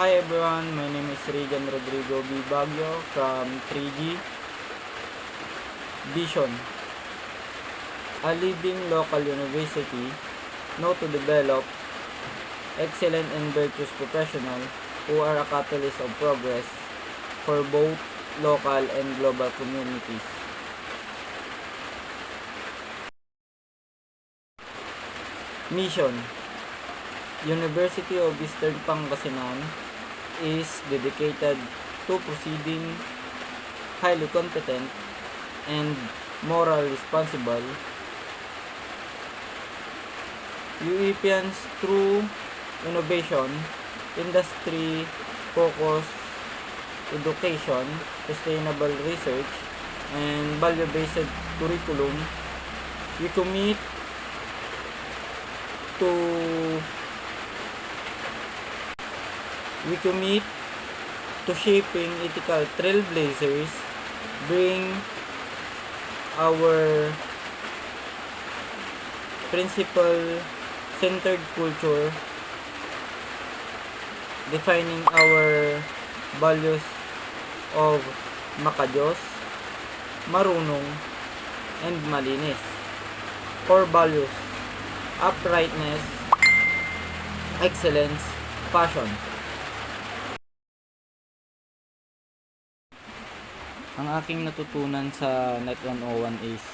Hi everyone, my name is Regan Rodrigo B. Baguio from 3G Vision, a leading local university known to develop excellent and virtuous professionals who are a catalyst of progress for both local and global communities. Mission: University of Eastern Pangasinan is dedicated to proceeding highly competent and moral responsible UEPians through innovation, industry focused education, sustainable research, and value-based curriculum. We commit to shaping ethical trailblazers, bring our principle-centered culture, defining our values of makajos, marunong, and malinis. Core values: uprightness, excellence, passion. Ang aking natutunan sa Net 101 is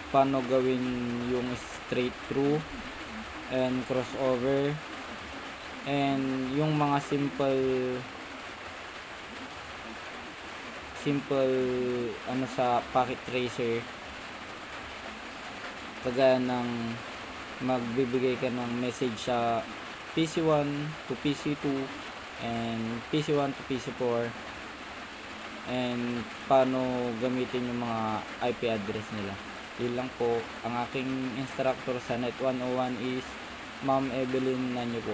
paano gawin yung straight through and crossover and yung mga simple sa packet tracer, kagaya ng magbibigay ka ng message sa PC1 to PC2 and PC1 to PC4, and paano gamitin yung mga IP address nila. Yun lang po. Ang aking instructor sa Net 101 is Ma'am Evelyn Nanyo po.